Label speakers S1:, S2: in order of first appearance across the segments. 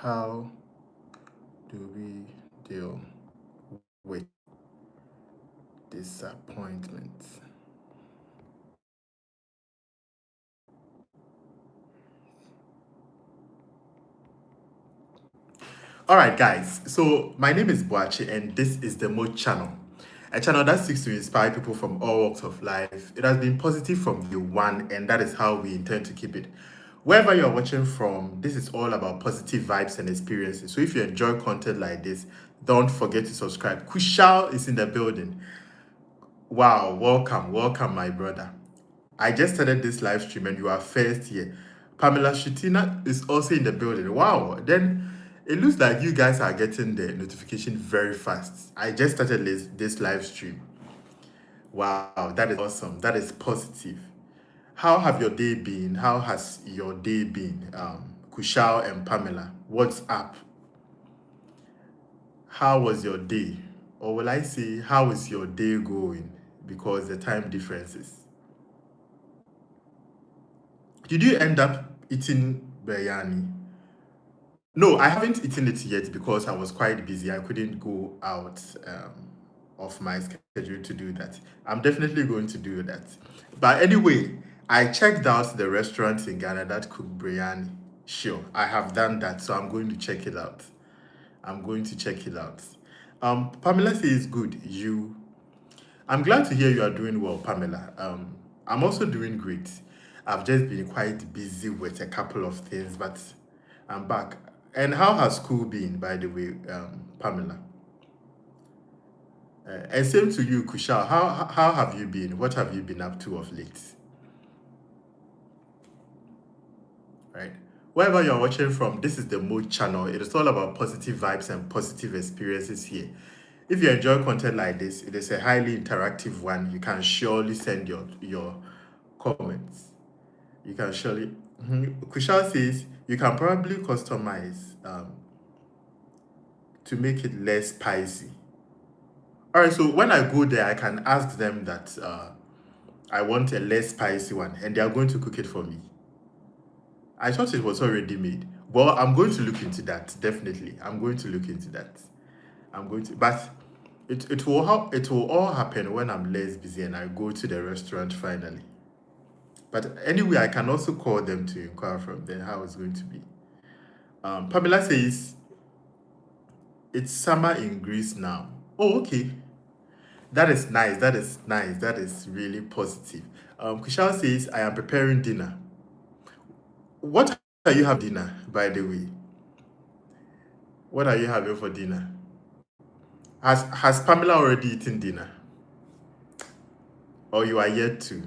S1: How do we deal with disappointment? All right, guys. So my name is Boachi, and this is the Moed Channel, a channel that seeks to inspire people from all walks of life. It has been positive from day one, and that is how we intend to keep it. Wherever you're watching from, this is all about positive vibes and experiences. So if you enjoy content like this, don't forget to subscribe. Kushal is in the building. Wow, welcome, my brother. I just started this live stream and you are first here. Pamela Shutina is also in the building. Wow, then it looks like you guys are getting the notification very fast. I just started this live stream. Wow, that is awesome. That is positive. How have your day been? How has your day been? Kushal and Pamela, what's up? How was your day? Or will I say, how is your day going? Because the time differences. Did you end up eating biryani? No, I haven't eaten it yet because I was quite busy. I couldn't go out of my schedule to do that. I'm definitely going to do that. But anyway, I checked out the restaurants in Ghana that cook biryani. Sure, I have done that, so I'm going to check it out. I'm going to check it out. Pamela says good. I'm glad to hear you are doing well, Pamela. I'm also doing great. I've just been quite busy with a couple of things, but I'm back. And how has school been, by the way, Pamela? And same to you, Kushal. How have you been? What have you been up to of late? Right. Wherever you're watching from, this is the Mood Channel. It is all about positive vibes and positive experiences here. If you enjoy content like this, it is a highly interactive one. You can surely send your comments. You can surely. Kushal says you can probably customize to make it less spicy. All right, so when I go there, I can ask them that I want a less spicy one, and they are going to cook it for me. I thought it was already made. Well, I'm going to look into that. Definitely, I'm going to look into that. I'm going to, but it will all happen when I'm less busy and I go to the restaurant finally. But anyway, I can also call them to inquire from them how it's going to be. Pamela says it's summer in Greece now. Oh, okay. That is nice. That is nice. That is really positive. Kushal says I am preparing dinner. What are you having dinner, by the way? What are you having for dinner? Has Pamela already eaten dinner? Or you are yet to?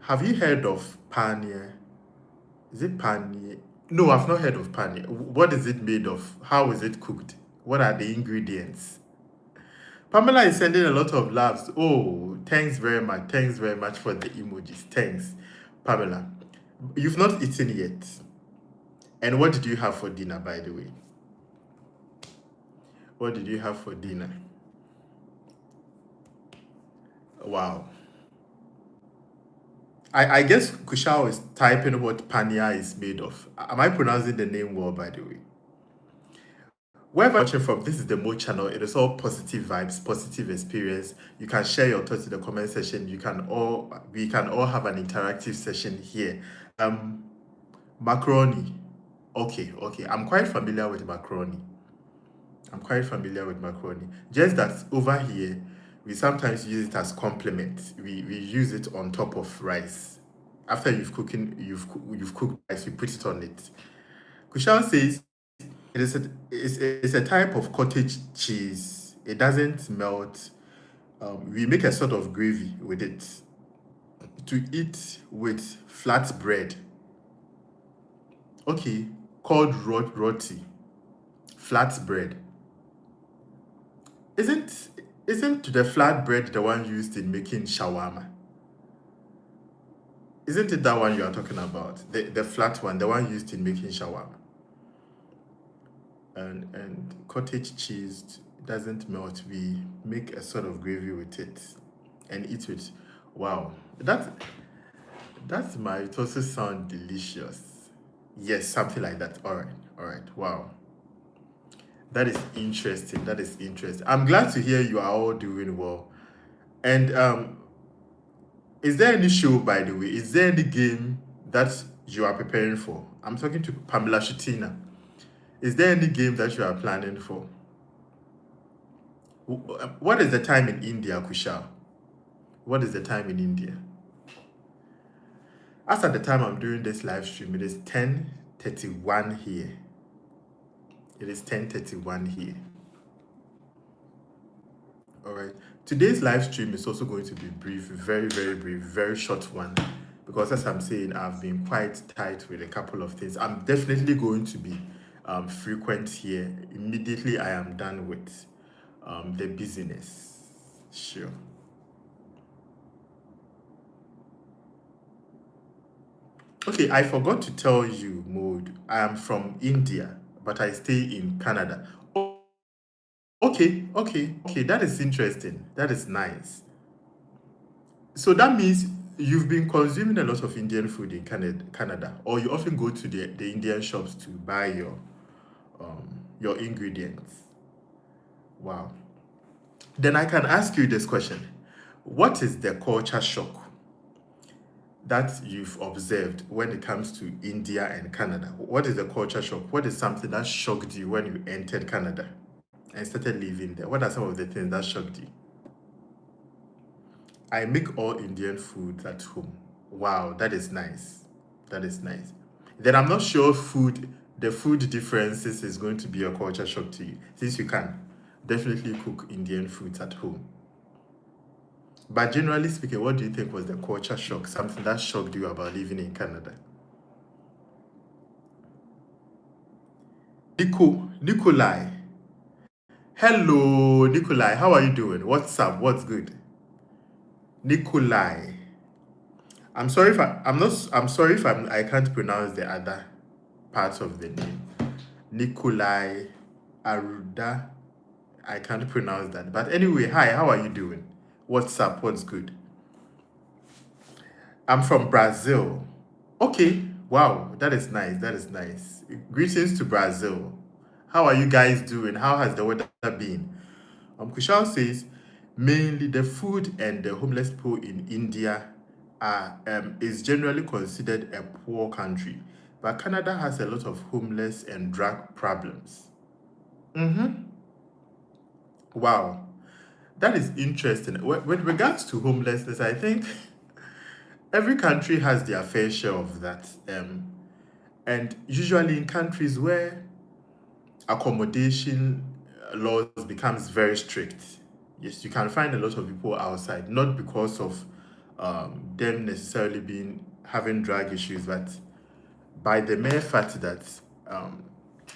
S1: Have you heard of paneer? Is it paneer? No, I've not heard of paneer. What is it made of? How is it cooked? What are the ingredients? Pamela is sending a lot of loves. Oh, thanks very much. Thanks very much for the emojis. Thanks, Pamela. You've not eaten yet. And what did you have for dinner, by the way? What did you have for dinner? Wow. I guess Kushao is typing what pania is made of. Am I pronouncing the name well, by the way? Wherever you're watching from, this is the Mo channel. It is all positive vibes, positive experience. You can share your thoughts in the comment section. We can all have an interactive session here. Um, Macaroni. Okay. I'm quite familiar with macaroni. I'm quite familiar with macaroni. Just that over here, we sometimes use it as complement. We use it on top of rice. After you've cooked rice, you put it on it. Kushal says it's a type of cottage cheese. It doesn't melt. We make a sort of gravy with it to eat with flat bread. Okay, called roti, flat bread. Isn't isn't the flat bread the one used in making shawarma? Isn't it that one you are talking about? The flat one, the one used in making shawarma. And cottage cheese doesn't melt. We make a sort of gravy with it and eat it. Wow, that might also sound delicious. Yes, something like that. All right, all right. Wow, that is interesting. That is interesting. I'm glad to hear you are all doing well. And is there any show, by the way? Is there any game that you are preparing for? I'm talking to Pamela Shitina. Is there any game that you are planning for? What is the time in India, Kushal? What is the time in India? As at the time I'm doing this live stream, it is 10:31 here. It is 10:31 here. All right. Today's live stream is also going to be brief, very, very brief, very short one. Because as I'm saying, I've been quite tight with a couple of things. I'm definitely going to be frequent here immediately I am done with the business. Sure. Okay, I forgot to tell you, Mood. I am from India, but I stay in Canada. Oh, okay. That is interesting. That is nice. So that means you've been consuming a lot of Indian food in Canada, or you often go to the Indian shops to buy your ingredients. Wow. Then I can ask you this question. What is the culture shock that you've observed when it comes to India and Canada? What is the culture shock? What is something that shocked you when you entered Canada and started living there? What are some of the things that shocked you? I make all Indian food at home. Wow, that is nice. That is nice. Then I'm not sure the food differences is going to be a culture shock to you, since you can definitely cook Indian foods at home. But generally speaking, what do you think was the culture shock? Something that shocked you about living in Canada? Nikolai. Hello, Nikolai. How are you doing? What's up? What's good? Nikolai. I'm sorry if I'm not. I'm sorry if I can't pronounce the other parts of the name. Nikolai Aruda. I can't pronounce that. But anyway, hi. How are you doing? What's up? What's good? I'm from Brazil. Okay. Wow. That is nice. That is nice. Greetings to Brazil. How are you guys doing? How has the weather been? Kushal says mainly the food and the homeless people in India is generally considered a poor country, but Canada has a lot of homeless and drug problems. Mm-hmm. Wow, that is interesting. With regards to homelessness, I think every country has their fair share of that, and usually in countries where accommodation laws becomes very strict. Yes, you can find a lot of people outside, not because of them necessarily being having drug issues, but by the mere fact that um,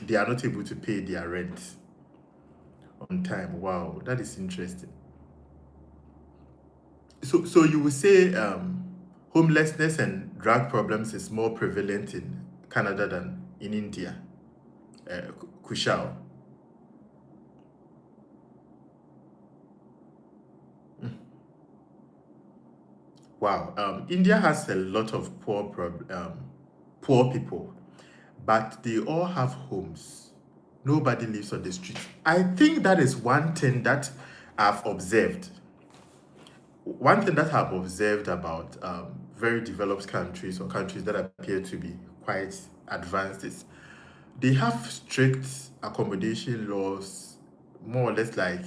S1: they are not able to pay their rent on time. Wow, that is interesting. So you would say homelessness and drug problems is more prevalent in Canada than in India, Kushal. Wow, India has a lot of poor people, but they all have homes. Nobody lives on the street. I think that is one thing that I've observed. One thing that I've observed about very developed countries or countries that appear to be quite advanced is they have strict accommodation laws, more or less like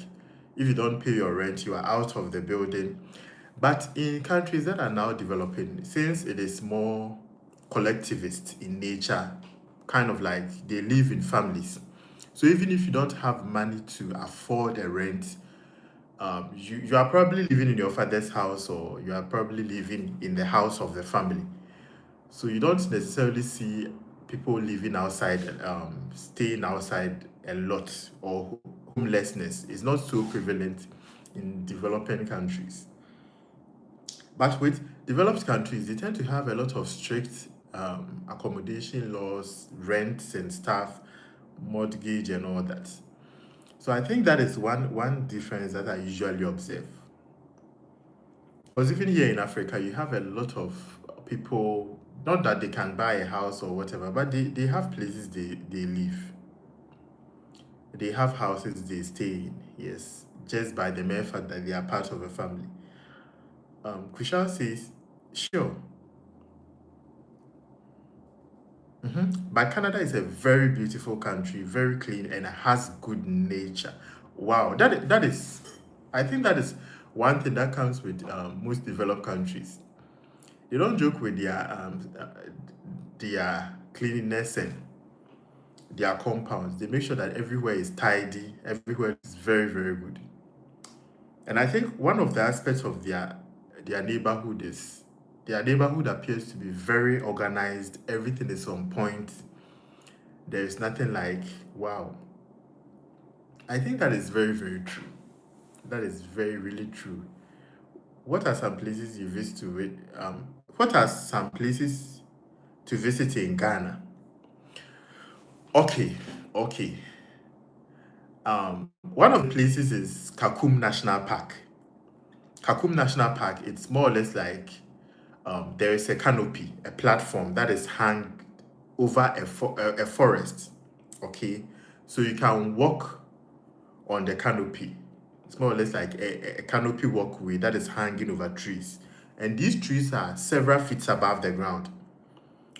S1: if you don't pay your rent, you are out of the building. But in countries that are now developing, since it is more collectivist in nature, kind of like they live in families. So even if you don't have money to afford a rent, you are probably living in your father's house or you are probably living in the house of the family. So you don't necessarily see people living outside, staying outside a lot, or homelessness is not so prevalent in developing countries. But with developed countries, they tend to have a lot of strict accommodation laws, rents and stuff, mortgage and all that. So I think that is one difference that I usually observe. Because even here in Africa, you have a lot of people. Not that they can buy a house or whatever, but they have places they live. They have houses they stay in, yes, just by the mere fact that they are part of a family. Kushal says, sure. But Canada is a very beautiful country, very clean, and has good nature. Wow, that is, I think that is one thing that comes with most developed countries. They don't joke with their cleanliness and their compounds. They make sure that everywhere is tidy, everywhere is very, very good. And I think one of the aspects of their neighborhood is their neighborhood appears to be very organized. Everything is on point. There is nothing like wow. I think that is very, very true. That is very, really true. What are some places you visit to? What are some places to visit in Ghana? Okay, okay. One of the places is Kakum National Park. Kakum National Park, it's more or less like there is a canopy, a platform that is hung over a forest. Okay, so you can walk on the canopy. It's more or less like a canopy walkway that is hanging over trees. And these trees are several feet above the ground.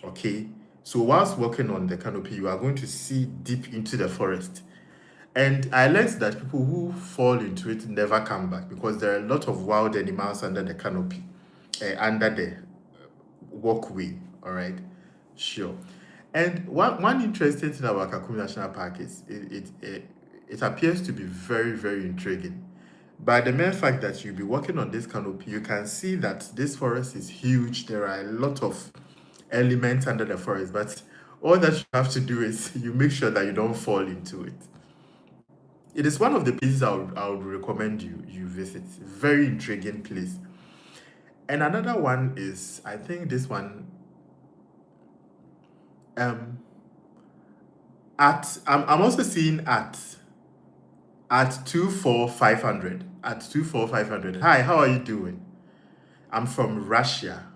S1: Okay, so whilst walking on the canopy, you are going to see deep into the forest. And I learned that people who fall into it never come back because there are a lot of wild animals under the canopy, under the walkway. All right, sure. And one interesting thing about Kakumi National Park is it appears to be very, very intriguing. By the mere fact that you'll be walking on this canopy, you can see that this forest is huge. There are a lot of elements under the forest, but all that you have to do is you make sure that you don't fall into it. It is one of the places I would recommend you visit. Very intriguing place. And another one is I think this one um I'm also seeing at 24500 at 24500. Hi, how are you doing? I'm from Russia.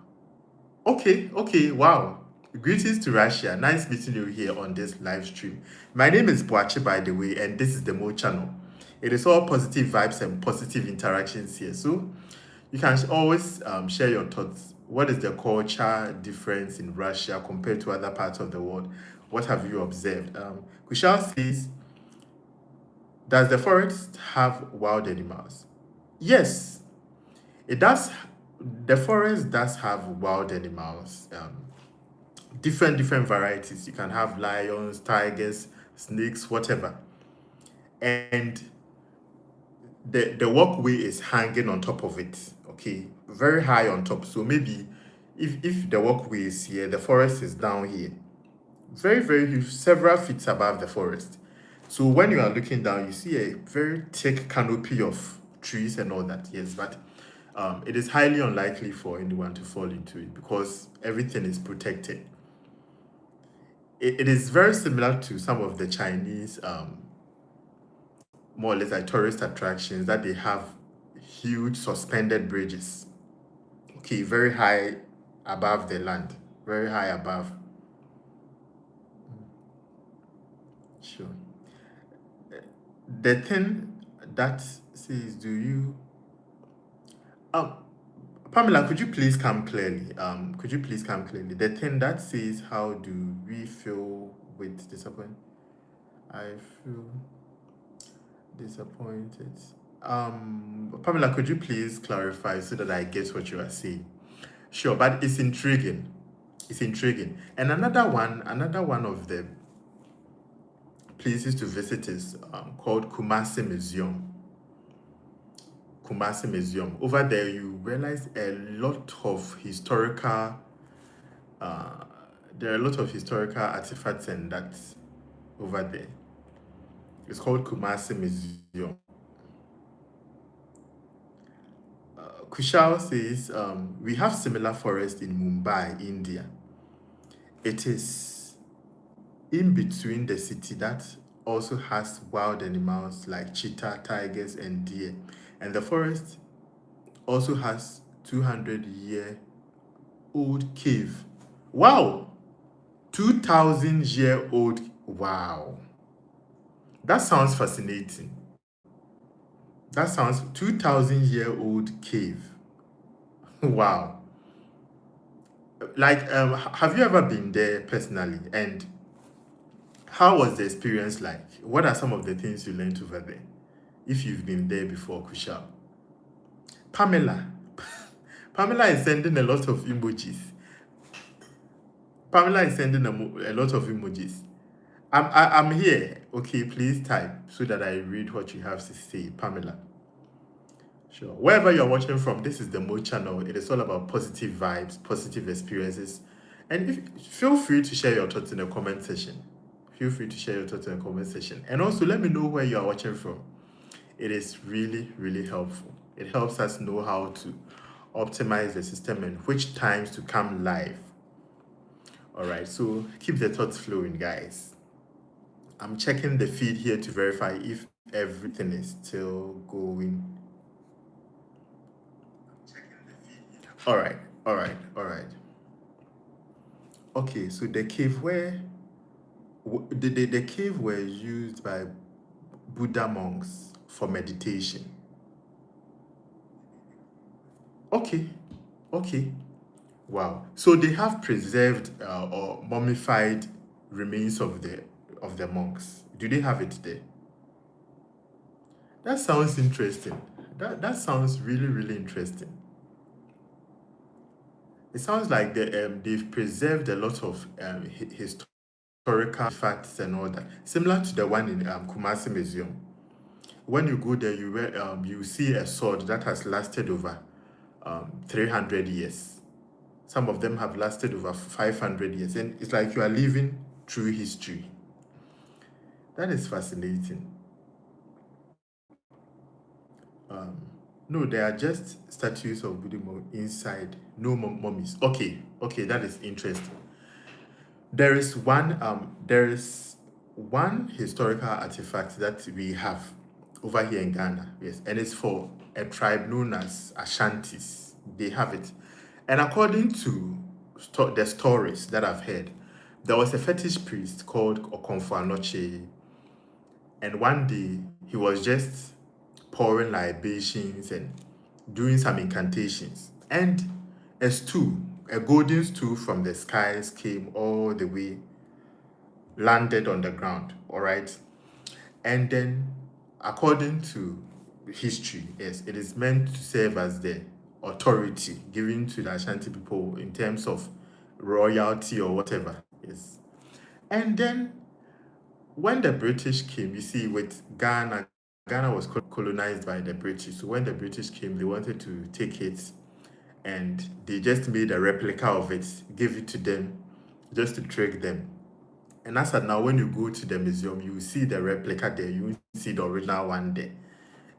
S1: Okay, okay, wow. Greetings to Russia. Nice meeting you here on this live stream. My name is Boache, by the way, and this is the Moed Channel. It is all positive vibes and positive interactions here. So you can always share your thoughts. What is the culture difference in Russia compared to other parts of the world? What have you observed? Kushal says, does the forest have wild animals? Yes, it does. The forest does have wild animals, different varieties. You can have lions, tigers, snakes, whatever. And the walkway is hanging on top of it. Okay, very high on top. So maybe if the walkway is here, the forest is down here. Very, very huge, several feet above the forest. So when you are looking down, you see a very thick canopy of trees and all that. Yes, but it is highly unlikely for anyone to fall into it because everything is protected. It is very similar to some of the Chinese, more or less like tourist attractions that they have huge suspended bridges. Okay, very high above the land, very high above. Sure. The thing that says, do you um Pamela, could you please come clearly? Could you please come clearly? The thing that says, how do we feel with disappointment? I feel disappointed. Pamela, could you please clarify so that I get what you are saying? Sure, but it's intriguing. It's intriguing. And another one of the places to visit is called Kumasi Museum. Kumasi Museum. Over there, you realize a lot of historical. Uh, there are a lot of historical artifacts and that over there. It's called Kumasi Museum. Kushal says we have similar forest in Mumbai, India. It is in between the city that also has wild animals like cheetah, tigers, and deer. And the forest also has 200-year-old cave Wow, 2,000-year-old. Wow, that sounds fascinating. That sounds 2,000-year-old cave. Wow. Like, have you ever been there personally? And how was the experience like? What are some of the things you learned over there? If you've been there before, Kushal. Pamela. Pamela is sending a lot of emojis. Pamela is sending a lot of emojis. I'm here. Okay, please type so that I read what you have to say, Pamela. Sure. Wherever you're watching from, this is the Moed Channel. It is all about positive vibes, positive experiences. And feel free to share your thoughts in the comment section. Feel free to share your thoughts in the comment section. And also let me know where you are watching from. It is really, really helpful. It helps us know how to optimize the system and which times to come live. All right, so keep the thoughts flowing, guys. I'm checking the feed here to verify if everything is still going. All right, all right, all right. Okay, so the cave where the cave were used by Buddha monks for meditation. Okay, okay. Wow. So they have preserved or mummified remains of the monks. Do they have it there? That sounds interesting. That sounds really, really interesting. It sounds like they've preserved a lot of historical facts and all that, similar to the one in Kumasi Museum. When you go there, you see a sword that has lasted over 300 years. Some of them have lasted over 500 years, and it's like you are living through history. That is fascinating. Um, no, they are just statues of Buddha inside, no mummies. Okay, okay, that is interesting. There is one historical artifact that we have over here in Ghana, yes, and it's for a tribe known as Ashantis. They have it, and according to the stories that I've heard, there was a fetish priest called Okonfo Anoche, and one day he was just pouring libations and doing some incantations, and a stool, a golden stool from the skies came all the way, landed on the ground, all right? And then, according to history, yes, it is meant to serve as the authority given to the Ashanti people in terms of royalty or whatever. Yes. And then, when the British came, you see, with Ghana, Ghana was colonized by the British. So when the British came, they wanted to take it and they just made a replica of it, gave it to them just to trick them. And as at now, when you go to the museum, you will see the replica there, you will see the original one there.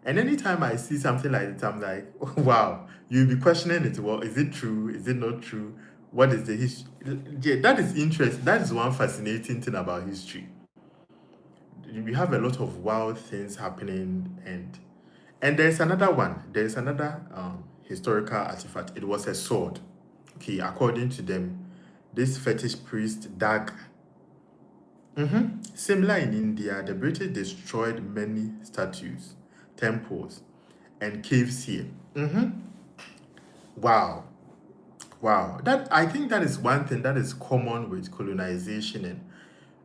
S1: And anytime I see something like that, I'm like, wow, you'll be questioning it. Well, is it true? Is it not true? What is the history? Yeah, that is interesting. That is one fascinating thing about history. We have a lot of wild things happening, and there's another one. There's another historical artifact. It was a sword. Okay, according to them, this fetish priest dug. Similar in India, the British destroyed many statues, temples, and caves here. Wow, wow. That I think that is one thing that is common with colonization, and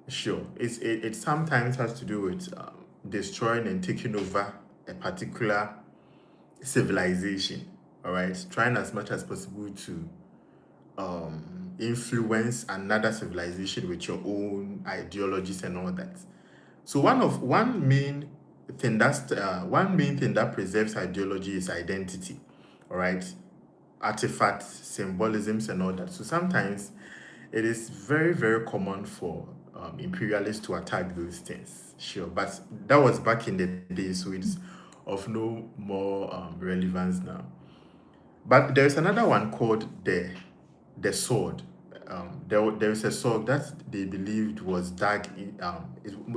S1: sure, it sometimes has to do with destroying and taking over a particular civilization. All right, trying as much as possible to influence another civilization with your own ideologies and all that. So one main thing that preserves ideology is identity, all right? Artifacts, symbolisms, and all that. So sometimes it is very, very common for imperialists to attack those things. Sure, but that was back in the day, so it's of no more relevance now. But there's another one called the sword. There's a sword that they believed was dug in.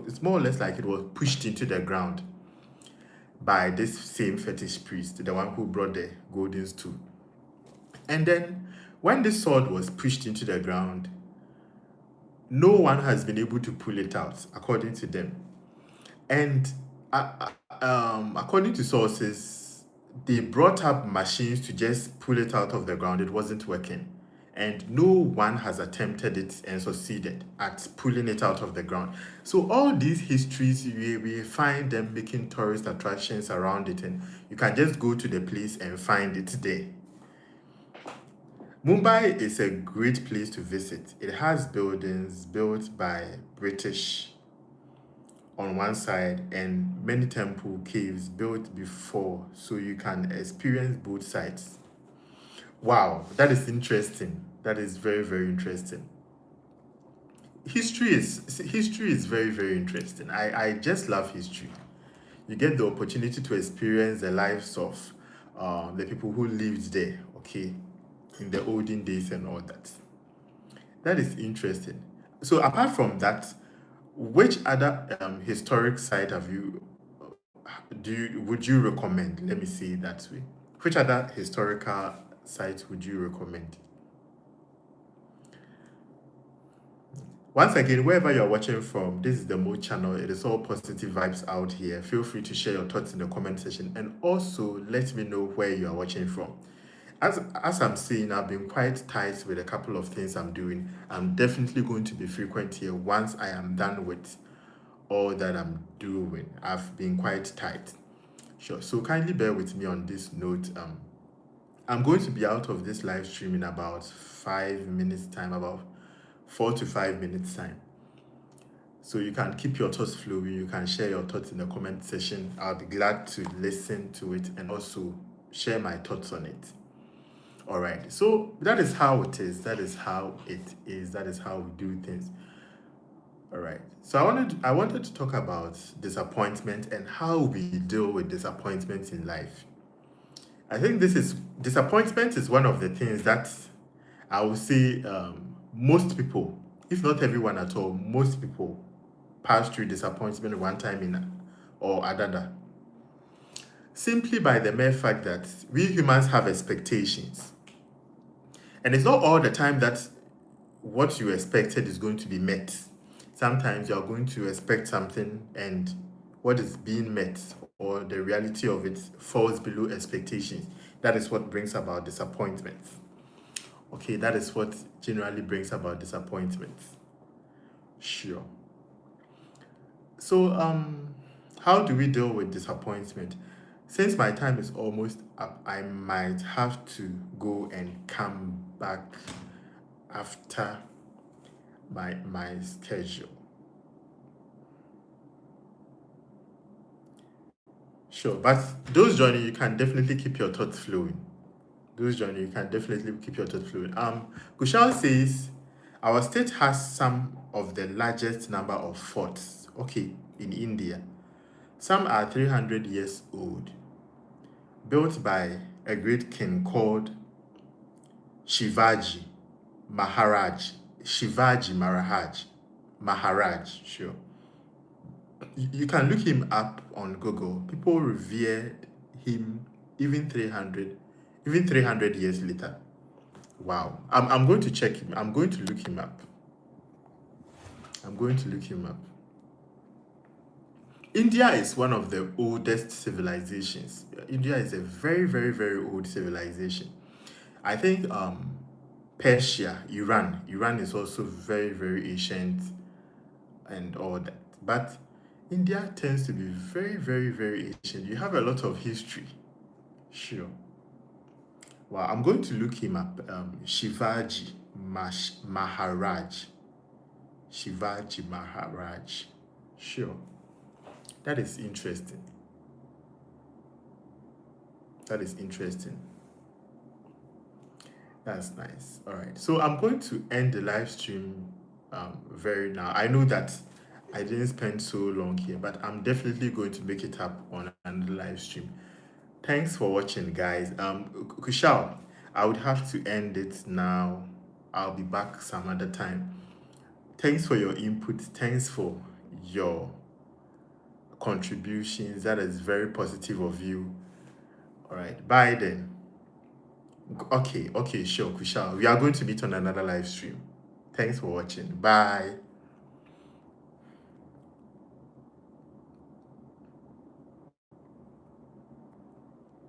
S1: It's more or less like it was pushed into the ground by this same fetish priest, the one who brought the golden stool. And then When this sword was pushed into the ground, no one has been able to pull it out, according to them. And according to sources, they brought up machines to just pull it out of the ground. It wasn't working. And no one has attempted it and succeeded at pulling it out of the ground. So all these histories, we find them making tourist attractions around it, and you can just go to the place and find it there. Mumbai is a great place to visit. It has buildings built by British on one side and many temple caves built before, so you can experience both sides. Wow, that is interesting. That is very, very interesting. History is very, very interesting. I just love history. You get the opportunity to experience the lives of the people who lived there, okay, in the olden days and all that. That is interesting. So apart from that, which other historic site have you would you recommend? Let me say it that way. Which other historical sites would you recommend? Once again, wherever you're watching from, this is the Moed Channel. It is all positive vibes out here. Feel free to share your thoughts in the comment section and also let me know where you are watching from. As I'm saying, I've been quite tight with a couple of things I'm doing. I'm definitely going to be frequent here once I am done with all that I'm doing. I've been quite tight. Sure. So kindly bear with me on this note. I'm going to be out of this live stream in about 5 minutes time, about 4 to 5 minutes time. So you can keep your thoughts flowing. You can share your thoughts in the comment section. I'll be glad to listen to it and also share my thoughts on it. All right. So that is how it is. That is how it is. That is how we do things. All right. So I wanted to talk about disappointment and how we deal with disappointment in life. I think this is disappointment is one of the things that I would say most people, if not everyone at all, most people pass through disappointment one time in or another. Simply by the mere fact that we humans have expectations. And it's not all the time that what you expected is going to be met. Sometimes you're going to expect something and what is being met or the reality of it falls below expectations. That is what brings about disappointment. Okay, that is what generally brings about disappointment. Sure. So, how do we deal with disappointment? Since my time is almost up, I might have to go and come back after my schedule. Sure, but those joining, you can definitely keep your thoughts flowing. Those joining, you can definitely keep your thoughts flowing. Kushal says our state has some of the largest number of forts. Okay, in India, some are 300 years old, built by a great king called Shivaji Maharaj. Shivaji Maharaj. Sure. You can look him up on Google. People revered him even 300, even 300 years later. Wow. I'm going to check him. I'm going to look him up. I'm going to look him up. India is one of the oldest civilizations. India is a very, very, very old civilization. I think Persia, Iran is also very, very ancient and all that. But India tends to be very, very, very ancient. You have a lot of history. Sure. Well, I'm going to look him up. Shivaji Maharaj. Shivaji Maharaj. Sure. That is interesting. That is interesting. That's nice. All right. So I'm going to end the live stream very now. I know that I didn't spend so long here, but I'm definitely going to make it up on another live stream. Thanks for watching, guys. Kushal, I would have to end it now. I'll be back some other time. Thanks for your input. Thanks for your contributions. That is very positive of you. All right. Bye then. Okay, okay, sure, Kushal. We are going to meet on another live stream. Thanks for watching. Bye.